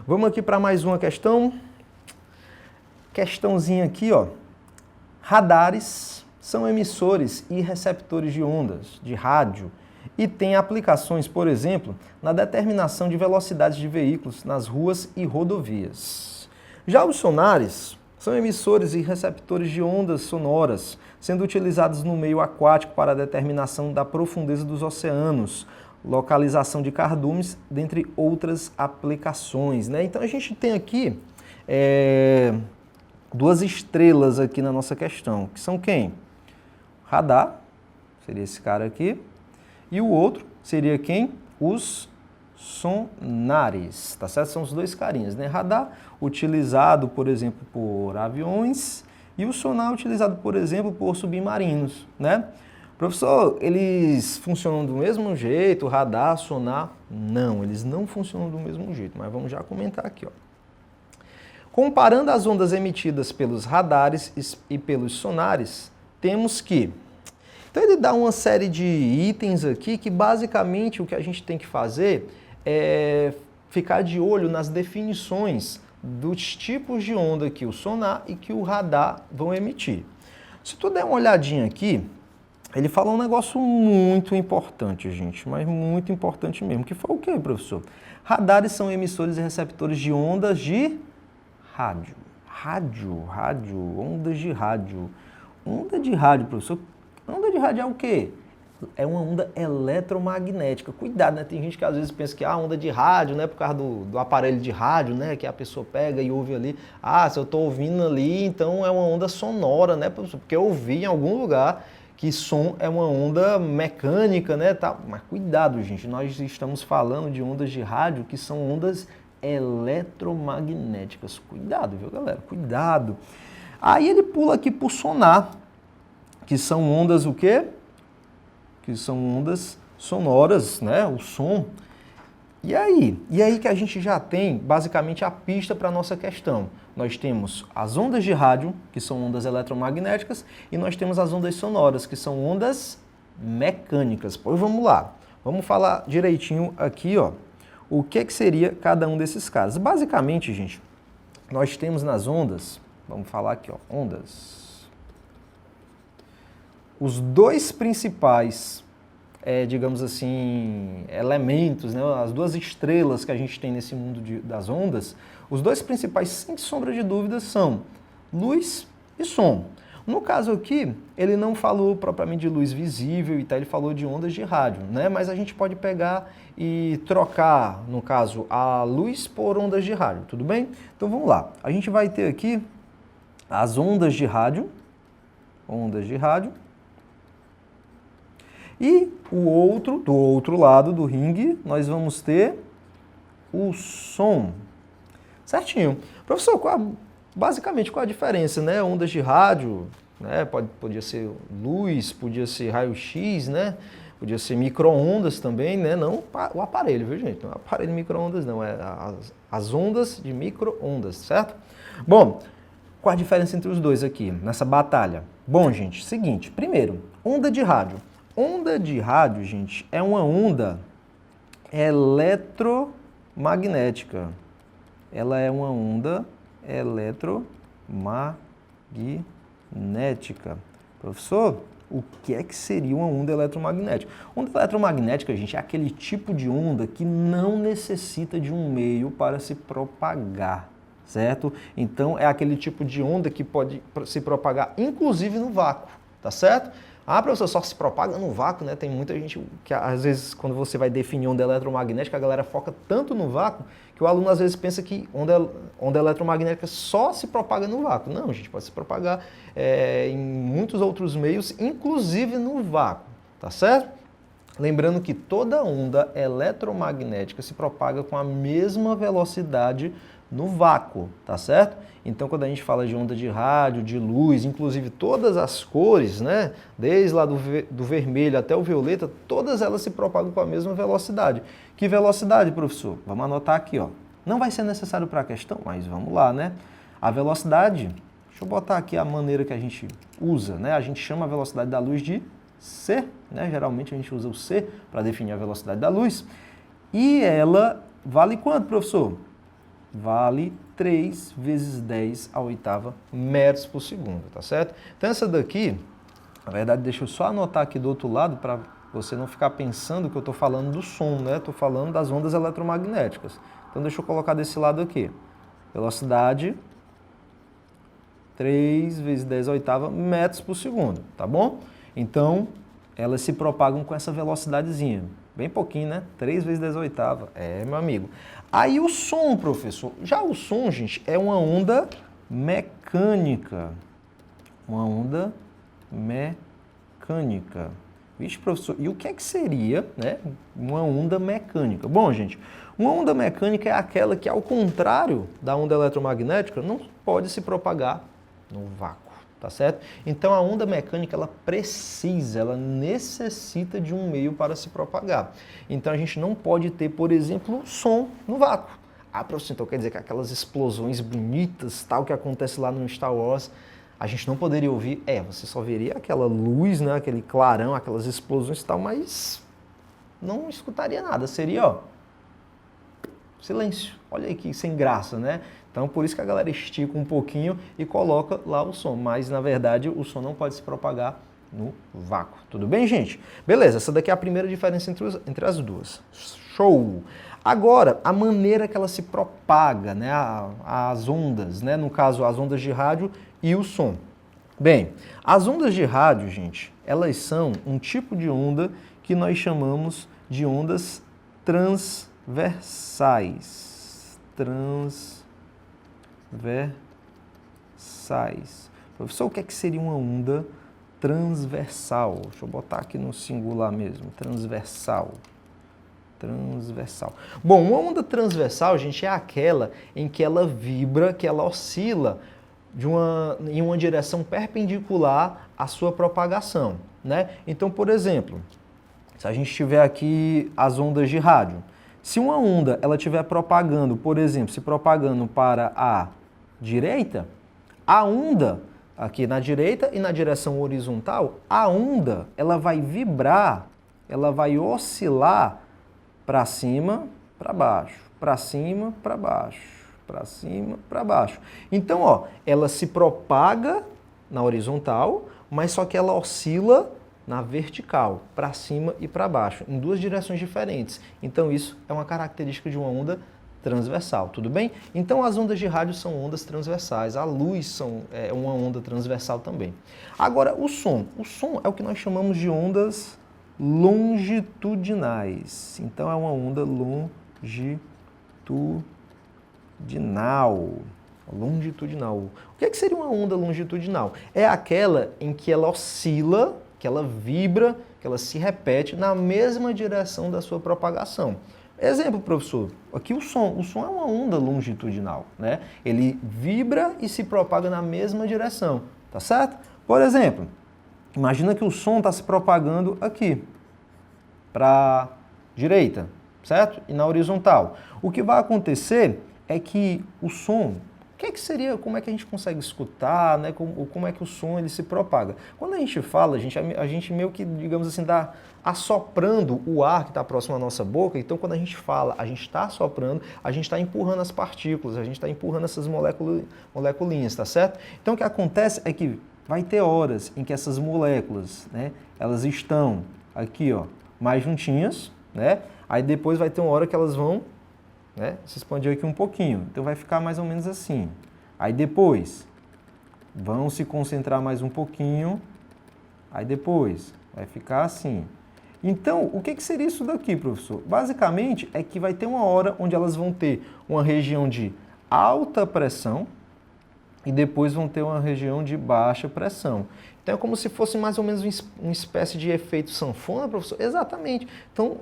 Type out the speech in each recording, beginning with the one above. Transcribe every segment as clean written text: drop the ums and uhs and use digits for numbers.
Vamos aqui para mais uma questão. Questãozinha aqui, ó. Radares são emissores e receptores de ondas de rádio e têm aplicações, por exemplo, na determinação de velocidades de veículos nas ruas e rodovias. Já os sonares são emissores e receptores de ondas sonoras, sendo utilizados no meio aquático para a determinação da profundeza dos oceanos, localização de cardumes, dentre outras aplicações, né? Então a gente tem aqui duas estrelas aqui na nossa questão, que são quem? Radar, seria esse cara aqui, e o outro seria quem? Os sonares, tá certo? São os dois carinhas, né? Radar, utilizado, por exemplo, por aviões, e o sonar utilizado, por exemplo, por submarinos, né? Professor, eles funcionam do mesmo jeito, radar, sonar? Não, eles não funcionam do mesmo jeito, mas vamos já comentar aqui, ó. Comparando as ondas emitidas pelos radares e pelos sonares, temos que... Então ele dá uma série de itens aqui que basicamente o que a gente tem que fazer é ficar de olho nas definições dos tipos de onda que o sonar e que o radar vão emitir. Se tu der uma olhadinha aqui, ele fala um negócio muito importante, gente, mas muito importante mesmo, que foi o quê, professor? Radares são emissores e receptores de ondas de rádio. Ondas de rádio. Onda de rádio, professor. Onda de rádio é o quê? É uma onda eletromagnética. Cuidado, né? Tem gente que às vezes pensa que onda de rádio, né? Por causa do aparelho de rádio, né? Que a pessoa pega e ouve ali. Ah, se eu estou ouvindo ali, então é uma onda sonora, né, professor? Porque eu ouvi em algum lugar que som é uma onda mecânica, né? Tá. Mas cuidado, gente. Nós estamos falando de ondas de rádio que são ondas eletromagnéticas. Cuidado, viu, galera? Cuidado. Aí ele pula aqui pro sonar, que são ondas o quê? Que são ondas sonoras, né? O som. E aí? E aí que a gente já tem, basicamente, a pista para a nossa questão. Nós temos as ondas de rádio, que são ondas eletromagnéticas, e nós temos as ondas sonoras, que são ondas mecânicas. Pois vamos lá. Vamos falar direitinho aqui, ó. O que seria cada um desses casos? Basicamente, gente, nós temos nas ondas, vamos falar aqui, ó, ondas. Os dois principais, digamos assim, elementos, né, as duas estrelas que a gente tem nesse mundo das ondas, os dois principais, sem sombra de dúvida, são luz e som. No caso aqui, ele não falou propriamente de luz visível e tal, ele falou de ondas de rádio, né? Mas a gente pode pegar e trocar, no caso, a luz por ondas de rádio, tudo bem? Então vamos lá. A gente vai ter aqui as ondas de rádio, e do outro lado do ringue, nós vamos ter o som. Certinho. Professor, basicamente, qual a diferença, né? Ondas de rádio, né? Podia ser luz, podia ser raio-x, né? Podia ser micro-ondas também, né? Não o aparelho, viu, gente? Não é o aparelho de micro-ondas, não. É as ondas de micro-ondas, certo? Bom, qual a diferença entre os dois aqui, nessa batalha? Bom, gente, seguinte. Primeiro, onda de rádio. Onda de rádio, gente, é uma onda eletromagnética. Ela é uma onda eletromagnética. Professor, o que é que seria uma onda eletromagnética? Onda eletromagnética, gente, é aquele tipo de onda que não necessita de um meio para se propagar, certo? Então, é aquele tipo de onda que pode se propagar, inclusive no vácuo, tá certo? Ah, professor, só se propaga no vácuo, né? Tem muita gente que, às vezes, quando você vai definir onda eletromagnética, a galera foca tanto no vácuo que o aluno, às vezes, pensa que onda eletromagnética só se propaga no vácuo. Não, gente, pode se propagar em muitos outros meios, inclusive no vácuo, tá certo? Lembrando que toda onda eletromagnética se propaga com a mesma velocidade no vácuo, tá certo? Então, quando a gente fala de onda de rádio, de luz, inclusive todas as cores, né, desde lá do vermelho até o violeta, todas elas se propagam com a mesma velocidade. Que velocidade, professor? Vamos anotar aqui, ó. Não vai ser necessário para a questão, mas vamos lá, né? A velocidade, deixa eu botar aqui a maneira que a gente usa, né? A gente chama a velocidade da luz de c, né? Geralmente a gente usa o c para definir a velocidade da luz. E ela vale quanto, professor? vale 3 vezes 10 à oitava metros por segundo, tá certo? Então essa daqui, na verdade, deixa eu só anotar aqui do outro lado para você não ficar pensando que eu estou falando do som, né? Estou falando das ondas eletromagnéticas. Então deixa eu colocar desse lado aqui. Velocidade 3 vezes 10 à oitava metros por segundo, tá bom? Então, elas se propagam com essa velocidadezinha. Bem pouquinho, né? 3 vezes 10 à oitava. É, meu amigo. Aí o som, professor. Já o som, gente, é uma onda mecânica. Uma onda mecânica. Vixe, professor, e o que é que seria, né, uma onda mecânica? Bom, gente, uma onda mecânica é aquela que, ao contrário da onda eletromagnética, não pode se propagar no vácuo, tá certo? Então, a onda mecânica, ela necessita de um meio para se propagar. Então, a gente não pode ter, por exemplo, som no vácuo. Ah, professor, então quer dizer que aquelas explosões bonitas, tal, que acontece lá no Star Wars, a gente não poderia ouvir, você só veria aquela luz, né, aquele clarão, aquelas explosões e tal, mas não escutaria nada, seria, ó, silêncio. Olha aí que sem graça, né? Então, por isso que a galera estica um pouquinho e coloca lá o som, mas na verdade o som não pode se propagar no vácuo. Tudo bem, gente? Beleza, essa daqui é a primeira diferença entre as duas. Show! Agora, a maneira que ela se propaga, né, as ondas, né, no caso as ondas de rádio e o som. Bem, as ondas de rádio, gente, elas são um tipo de onda que nós chamamos de ondas transversais. Transversais. Professor, o que é que seria uma onda transversal? Deixa eu botar aqui no singular mesmo, transversal. Transversal. Bom, uma onda transversal, gente, é aquela em que ela vibra, que ela oscila em uma direção perpendicular à sua propagação, né? Então, por exemplo, se a gente tiver aqui as ondas de rádio, se uma onda ela estiver propagando, por exemplo, se propagando para a direita, a onda aqui na direita e na direção horizontal, a onda ela vai vibrar, ela vai oscilar para cima, para baixo, para cima, para baixo, para cima, para baixo. Então, ó, ela se propaga na horizontal, mas só que ela oscila na vertical, para cima e para baixo, em duas direções diferentes. Então, isso é uma característica de uma onda transversal, tudo bem? Então, as ondas de rádio são ondas transversais, a luz é uma onda transversal também. Agora, o som é o que nós chamamos de ondas longitudinais. Então, é uma onda longitudinal. O que seria uma onda longitudinal? É aquela em que ela oscila, que ela vibra, que ela se repete na mesma direção da sua propagação. Exemplo, professor, aqui o som é uma onda longitudinal, né? Ele vibra e se propaga na mesma direção, tá certo? Por exemplo, imagina que o som está se propagando aqui, para a direita, certo? E na horizontal. O que vai acontecer é que o som, o que seria, como é que a gente consegue escutar, né? Como é que o som ele se propaga? Quando a gente fala, a gente meio que, digamos assim, está assoprando o ar que está próximo à nossa boca. Então, quando a gente fala, a gente está assoprando, a gente está empurrando as partículas, a gente está empurrando essas moleculinhas, tá certo? Então, o que acontece é que vai ter horas em que essas moléculas, né, elas estão aqui, ó, mais juntinhas, né? Aí depois vai ter uma hora que elas vão, né, se expandir aqui um pouquinho. Então vai ficar mais ou menos assim. Aí depois vão se concentrar mais um pouquinho. Aí depois vai ficar assim. Então, o que seria isso daqui, professor? Basicamente é que vai ter uma hora onde elas vão ter uma região de alta pressão e depois vão ter uma região de baixa pressão. Então é como se fosse mais ou menos uma espécie de efeito sanfona, professor? Exatamente. Então,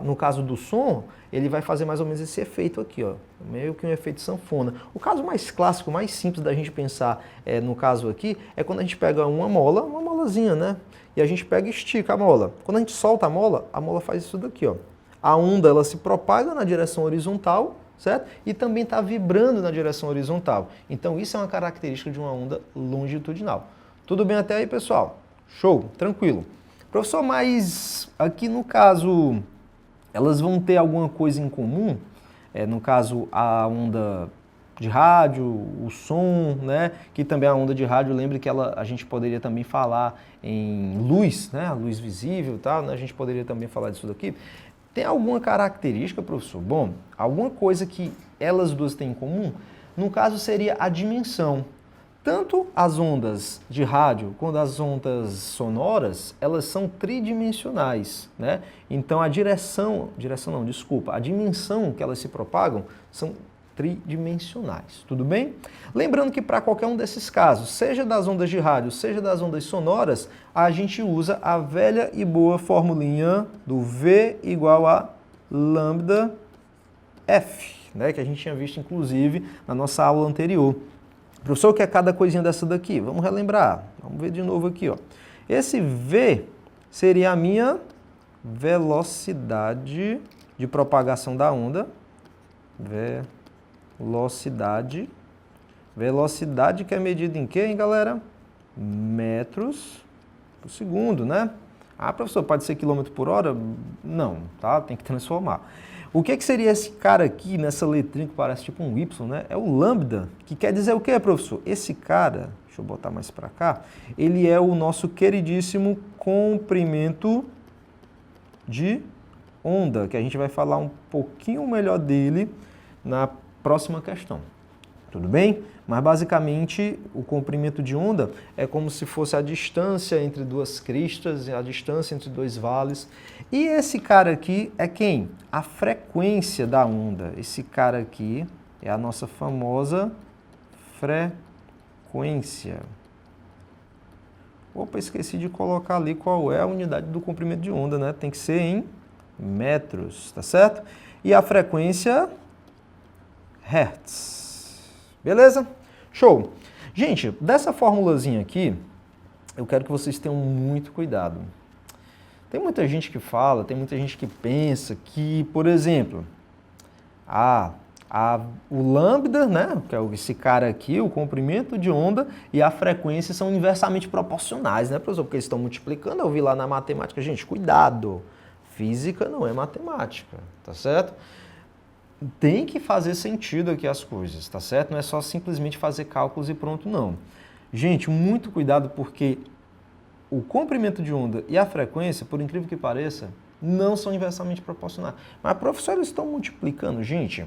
no caso do som, ele vai fazer mais ou menos esse efeito aqui, ó, meio que um efeito sanfona. O caso mais clássico, mais simples da gente pensar no caso aqui, é quando a gente pega uma molazinha, né? E a gente pega e estica a mola. Quando a gente solta a mola faz isso daqui, ó. A onda, ela se propaga na direção horizontal, certo? E também está vibrando na direção horizontal. Então, isso é uma característica de uma onda longitudinal. Tudo bem até aí, pessoal? Show, tranquilo. Professor, mas aqui no caso, elas vão ter alguma coisa em comum? no caso, a onda de rádio, o som, né? Que também a onda de rádio, lembre que a gente poderia também falar em luz, né? A luz visível e tal, né? A gente poderia também falar disso daqui. Tem alguma característica, professor? Bom, alguma coisa que elas duas têm em comum, no caso seria a dimensão. Tanto as ondas de rádio quanto as ondas sonoras, elas são tridimensionais, né? Então a a dimensão que elas se propagam são tridimensionais, tudo bem? Lembrando que para qualquer um desses casos, seja das ondas de rádio, seja das ondas sonoras, a gente usa a velha e boa formulinha do V igual a lambda F, né? Que a gente tinha visto inclusive na nossa aula anterior. Professor, o que é cada coisinha dessa daqui? Vamos relembrar. Vamos ver de novo aqui, ó. Esse V seria a minha velocidade de propagação da onda. Velocidade que é medida em quê, hein, galera? Metros por segundo, né? Ah, professor, pode ser quilômetro por hora? Não, tá? Tem que transformar. O que seria esse cara aqui, nessa letrinha que parece tipo um Y, né? É o lambda, que quer dizer o quê, professor? Esse cara, deixa eu botar mais para cá, ele é o nosso queridíssimo comprimento de onda, que a gente vai falar um pouquinho melhor dele na próxima questão. Tudo bem? Mas basicamente o comprimento de onda é como se fosse a distância entre duas cristas, a distância entre dois vales. E esse cara aqui é quem? A frequência da onda. Esse cara aqui é a nossa famosa frequência. Opa, esqueci de colocar ali qual é a unidade do comprimento de onda, né? Tem que ser em metros, tá certo? E a frequência Hertz. Beleza? Show! Gente, dessa formulazinha aqui, eu quero que vocês tenham muito cuidado. Tem muita gente que fala, tem muita gente que pensa que, por exemplo, o lambda, né, que é esse cara aqui, o comprimento de onda e a frequência são inversamente proporcionais, né, professor? Porque eles estão multiplicando, eu vi lá na matemática. Gente, cuidado! Física não é matemática, tá certo? Tem que fazer sentido aqui as coisas, tá certo? Não é só simplesmente fazer cálculos e pronto, não. Gente, muito cuidado porque o comprimento de onda e a frequência, por incrível que pareça, não são inversamente proporcionais. Mas, professor, eles estão multiplicando. Gente,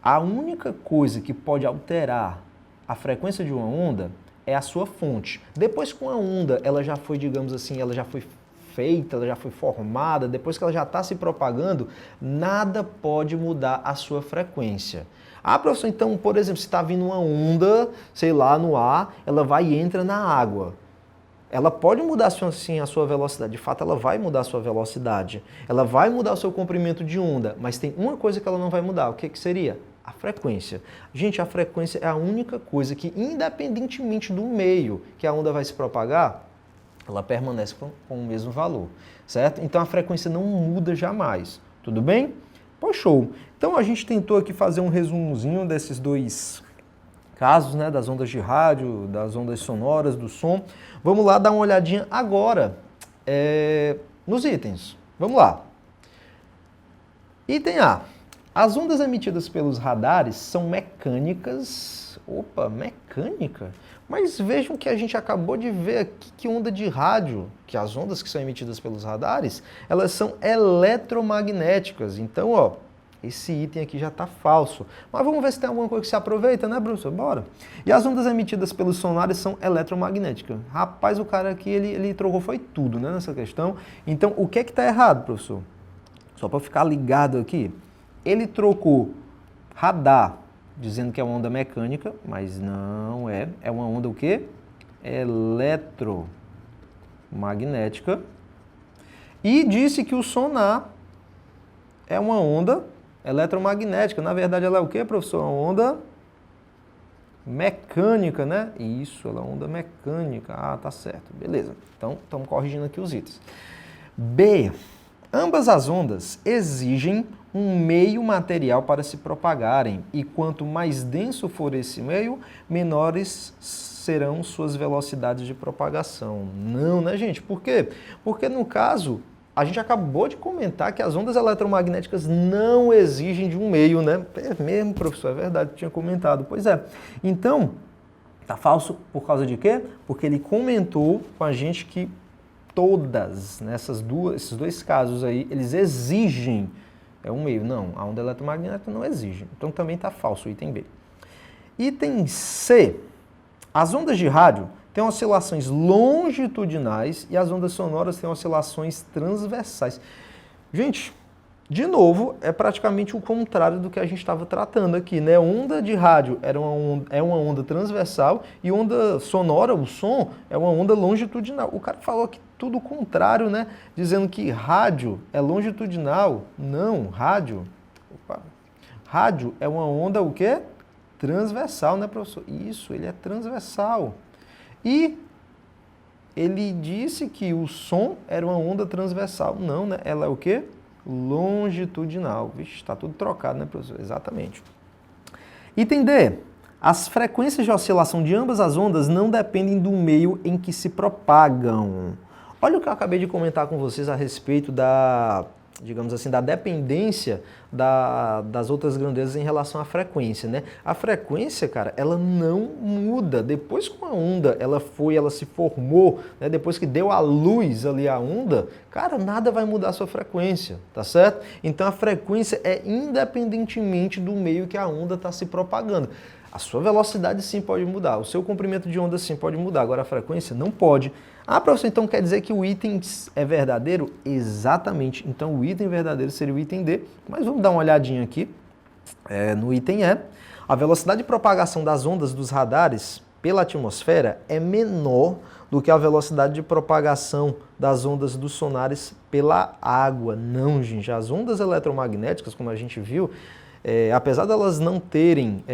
a única coisa que pode alterar a frequência de uma onda é a sua fonte. Depois que uma onda, ela já foi, digamos assim, ela já foi feita, ela já foi formada, depois que ela já está se propagando, nada pode mudar a sua frequência. Ah, professor, então, por exemplo, se está vindo uma onda, sei lá, no ar, ela vai e entra na água. Ela pode mudar, sim, a sua velocidade. De fato, ela vai mudar a sua velocidade. Ela vai mudar o seu comprimento de onda, mas tem uma coisa que ela não vai mudar. O que seria? A frequência. Gente, a frequência é a única coisa que, independentemente do meio que a onda vai se propagar, ela permanece com o mesmo valor, certo? Então a frequência não muda jamais, tudo bem? Pô, show! Então a gente tentou aqui fazer um resumozinho desses dois casos, né, das ondas de rádio, das ondas sonoras, do som. Vamos lá dar uma olhadinha agora nos itens. Vamos lá. Item A. As ondas emitidas pelos radares são mecânicas. Opa, mecânica? Mas vejam que a gente acabou de ver aqui que onda de rádio, que as ondas que são emitidas pelos radares, elas são eletromagnéticas. Então, ó, esse item aqui já está falso. Mas vamos ver se tem alguma coisa que se aproveita, né, professor? Bora. E as ondas emitidas pelos sonares são eletromagnéticas. Rapaz, o cara aqui, ele trocou foi tudo, né, nessa questão. Então, o que é que está errado, professor? Só para ficar ligado aqui. Ele trocou radar, dizendo que é uma onda mecânica, mas não é. É uma onda o quê? Eletromagnética. E disse que o sonar é uma onda eletromagnética. Na verdade, ela é o quê, professor? Uma onda mecânica, né? Isso, ela é uma onda mecânica. Ah, tá certo. Beleza. Então, estamos corrigindo aqui os itens. B. Ambas as ondas exigem um meio material para se propagarem, e quanto mais denso for esse meio, menores serão suas velocidades de propagação. Não, né, gente? Por quê? Porque, no caso, a gente acabou de comentar que as ondas eletromagnéticas não exigem de um meio, né? É mesmo, professor, é verdade, tinha comentado. Pois é. Então, tá falso por causa de quê? Porque ele comentou com a gente que todas, esses dois casos aí, eles exigem um meio. Não, a onda eletromagnética não exige. Então também está falso o item B. Item C. As ondas de rádio têm oscilações longitudinais e as ondas sonoras têm oscilações transversais. Gente, de novo, é praticamente o contrário do que a gente estava tratando aqui, né? Onda de rádio é uma onda transversal e onda sonora, o som, é uma onda longitudinal. O cara falou aqui tudo o contrário, né? Dizendo que rádio é longitudinal. Não, rádio é uma onda o quê? Transversal, né, professor? Isso, ele é transversal. E ele disse que o som era uma onda transversal. Não, né? Ela é o quê? Longitudinal. Vixe, está tudo trocado, né, professor? Exatamente. Item D. As frequências de oscilação de ambas as ondas não dependem do meio em que se propagam. Olha o que eu acabei de comentar com vocês a respeito da, digamos assim, da dependência das outras grandezas em relação à frequência, né? A frequência, cara, ela não muda. Depois que uma onda, ela se formou, né? Depois que deu a luz ali a onda, cara, nada vai mudar a sua frequência, tá certo? Então a frequência é independentemente do meio que a onda está se propagando. A sua velocidade sim pode mudar, o seu comprimento de onda sim pode mudar, agora a frequência não pode. Ah, professor, então quer dizer que o item é verdadeiro? Exatamente. Então o item verdadeiro seria o item D, mas vamos dar uma olhadinha aqui no item E. A velocidade de propagação das ondas dos radares pela atmosfera é menor do que a velocidade de propagação das ondas dos sonares pela água. Não, gente, as ondas eletromagnéticas, como a gente viu, apesar de elas não terem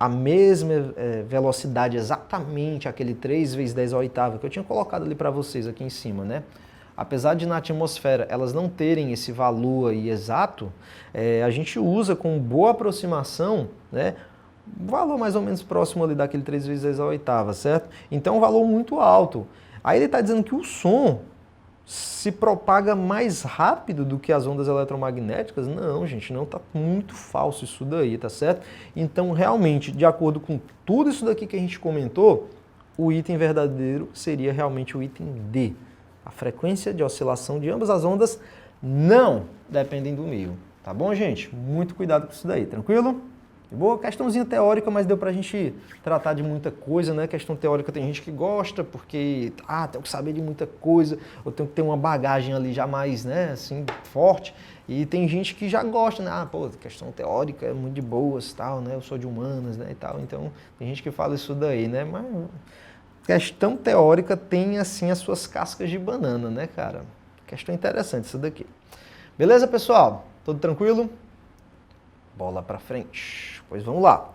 a mesma velocidade, exatamente aquele 3 vezes 10 à oitava que eu tinha colocado ali para vocês aqui em cima, né? Apesar de na atmosfera elas não terem esse valor aí exato, a gente usa com boa aproximação, né? Um valor mais ou menos próximo ali daquele 3 vezes 10 à oitava, certo? Então é um valor muito alto. Aí ele está dizendo que o som se propaga mais rápido do que as ondas eletromagnéticas? Não, gente, não, tá muito falso isso daí, tá certo? Então, realmente, de acordo com tudo isso daqui que a gente comentou, o item verdadeiro seria realmente o item D. A frequência de oscilação de ambas as ondas não dependem do meio. Tá bom, gente? Muito cuidado com isso daí, tranquilo? Boa, questãozinha teórica, mas deu pra gente tratar de muita coisa, né? Questão teórica tem gente que gosta porque, tenho que saber de muita coisa, eu tenho que ter uma bagagem ali já mais, né, assim, forte. E tem gente que já gosta, né? Questão teórica é muito de boas, tal, né? Eu sou de humanas, né, e tal. Então, tem gente que fala isso daí, né? Mas questão teórica tem, assim, as suas cascas de banana, né, cara? Questão interessante isso daqui. Beleza, pessoal? Tudo tranquilo? Bola pra frente. Pois vamos lá.